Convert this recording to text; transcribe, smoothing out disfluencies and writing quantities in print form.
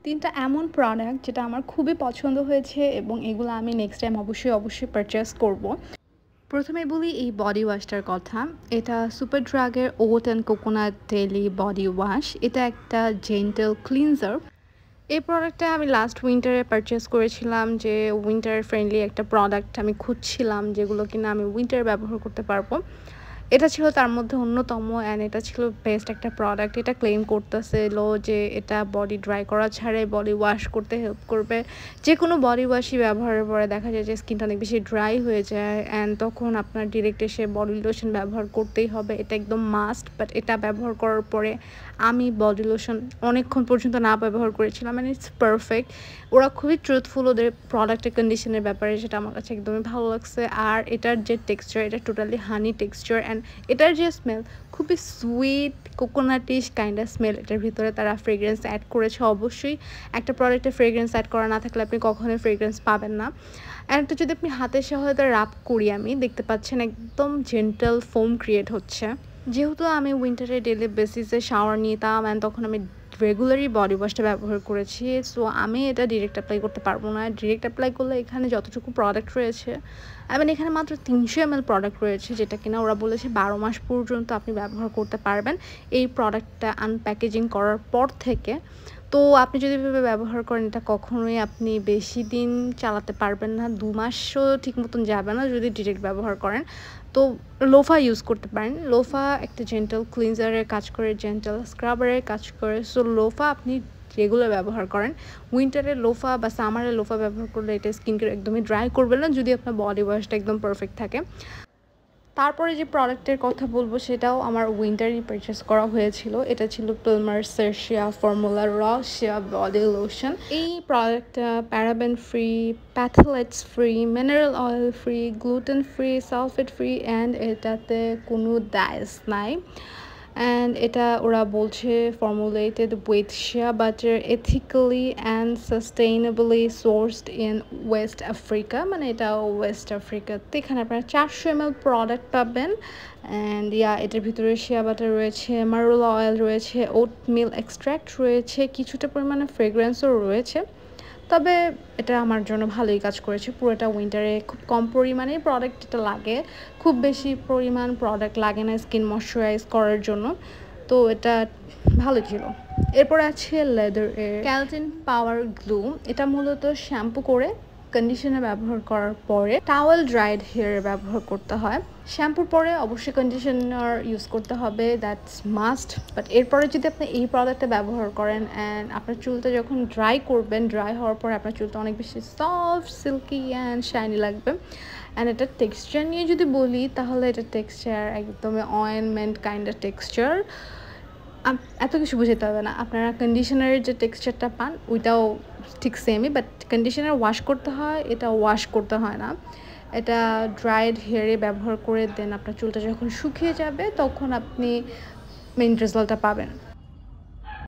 3টা এমন প্রোডাক্ট যেটা আমার খুবই পছন্দ হয়েছে এবং এগুলো আমি নেক্সট টাইম অবশ্যই পারচেজ করব। প্রথমে বলি এই বডি ওয়াশটার কথা। এটা সুপারড্রাগের oat and coconut daily body wash. এটা একটা জেন্টল ক্লিনজার। এই প্রোডাক্টটা আমি লাস্ট উইন্টারে পারচেজ করেছিলাম, যে উইন্টার ফ্রেন্ডলি একটা প্রোডাক্ট আমি খুঁজছিলাম যেগুলো কিনা আমি উইন্টারে ব্যবহার করতে পারবো। এটা ছিল তার মধ্যে অন্যতম, অ্যান্ড এটা ছিল বেস্ট একটা প্রোডাক্ট। এটা ক্লেম করতেছিল যে এটা বডি ড্রাই করা ছাড়াই বডি ওয়াশ করতে হেল্প করবে। যে কোনো বডি ওয়াশই ব্যবহারের পরে দেখা যায় যে স্কিনটা অনেক বেশি ড্রাই হয়ে যায়, অ্যান্ড তখন আপনার ডিরেক্ট এসে বডি লোশন ব্যবহার করতেই হবে, এটা একদম মাস্ট। বাট এটা ব্যবহার করার পরে আমি বডি লোশন অনেকক্ষণ পর্যন্ত না ব্যবহার করেছিলাম, অ্যান্ড ইটস পারফেক্ট। ওরা খুবই ট্রুথফুল ওদের প্রোডাক্টের কন্ডিশনের ব্যাপারে, সেটা আমার কাছে একদমই ভালো লাগছে। আর এটার যে টেক্সচার, এটা টোটালি হানি টেক্সচার, অ্যান্ড এটার যে স্মেল খুবই সুইট কোকোনাটিশ কাইন্ড অফ স্মেল। এটার ভিতরে তারা ফ্রেগ্রেন্স অ্যাড করেছে। অবশ্যই একটা প্রোডাক্টে ফ্রেগ্রেন্স অ্যাড করা না থাকলে আপনি কখনোই ফ্রেগ্রেন্স পাবেন না। অ্যান্ড এটা যদি আপনি হাতের সহায়তা রাব করি, আমি দেখতে পাচ্ছেন একদম জেন্টাল ফোম ক্রিয়েট হচ্ছে। যেহেতু আমি উইন্টারে ডেলি বেসিসে শাওয়ার নিতাম, অ্যান্ড তখন আমি রেগুলারই বডি ওয়াশটা ব্যবহার করেছি, সো আমি এটা ডিরেক্ট অ্যাপ্লাই করতে পারবো না। ডিরেক্ট অ্যাপ্লাই করলে এখানে যতটুকু প্রোডাক্ট রয়েছে, এখানে মাত্র 300 ml প্রোডাক্ট রয়েছে, যেটা কিনা ওরা বলেছে 12 মাস পর্যন্ত আপনি ব্যবহার করতে পারবেন এই প্রোডাক্টটা আনপ্যাকেজিং করার পর থেকে। তো আপনি যদি এভাবে ব্যবহার করেন, এটা কখনোই আপনি বেশি দিন চালাতে পারবেন না, 2 মাসও ঠিক মতন যাবে না যদি ডিরেক্ট ব্যবহার করেন। তো লোফা ইউজ করতে পারেন। লোফা একটা জেন্টাল ক্লিনজারের কাজ করে, জেন্টাল স্ক্রাবারের কাজ করে। সো লোফা আপনি রেগুলার ব্যবহার করেন। উইন্টারে লোফা বা সামারে লোফা ব্যবহার করলে এটা স্কিনকে একদমই ড্রাই করবে না, যদি আপনার বডি ওয়াশটা একদম পারফেক্ট থাকে। তারপরে যে প্রোডাক্টের কথা বলবো সেটাও আমার উইন্টারই পারচেস করা হয়েছিল। এটা ছিল প্লমার্সের শিয়া ফর্মুলা র শিয়া বডি লোশন। এই প্রোডাক্টটা paraben free, phthalates free, mineral oil free, gluten free, sulphate free, and এটাতে কোনো ডায়েস নাই। অ্যান্ড এটা ওরা বলছে formulated with shea butter, ethically and sustainably sourced in West Africa. মানে এটা ওয়েস্ট আফ্রিকাতে। এখানে আপনারা 400 ml প্রোডাক্ট পাবেন। অ্যান্ড এটার ভিতরে শিয়া বাটার রয়েছে, মারুলা অয়েল রয়েছে, ওট মিল এক্সট্র্যাক্ট রয়েছে, কিছুটা পরিমাণে ফ্রেগ্রেন্সও রয়েছে। তবে এটা আমার জন্য ভালোই কাজ করেছে। পুরোটা উইন্টারে খুব কম পরিমাণেই প্রোডাক্ট এটা লাগে, খুব বেশি পরিমাণ প্রোডাক্ট লাগে না স্কিন ময়শ্চারাইজ করার জন্য। তো এটা ভালো ছিল। এরপর আছে লেদার এর ক্যালটিন পাওয়ার গ্লু। এটা মূলত শ্যাম্পু করে কন্ডিশনার ব্যবহার করার পরে টাওয়েল ড্রাইড হেয়ার ব্যবহার করতে হয়। শ্যাম্পুর পরে অবশ্যই কন্ডিশনার ইউজ করতে হবে, দ্যাটস মাস্ট। বাট এরপরে যদি আপনি এই প্রোডাক্টটা ব্যবহার করেন, অ্যান্ড আপনার চুলটা যখন ড্রাই করবেন, ড্রাই হওয়ার পরে আপনার চুলটা অনেক বেশি সফট, সিল্কি অ্যান্ড শাইনি লাগবে। অ্যান্ড এটার টেক্সচার নিয়ে যদি বলি, তাহলে এটার টেক্সচার একদমই অয়েনমেন্ট কাইন্ড অফ টেক্সচার। এত কিছু বুঝাতে হবে না, আপনারা কন্ডিশনারের যে টেক্সচারটা পান ওইটাও ঠিক সেমই, বাট কন্ডিশনার ওয়াশ করতে হয়, এটা ওয়াশ করতে হয় না। এটা ড্রাইড হেয়ারে ব্যবহার করে দেন আপনার চুলটা যখন শুকিয়ে যাবে তখন আপনি মেইন রেজাল্টটা পাবেন।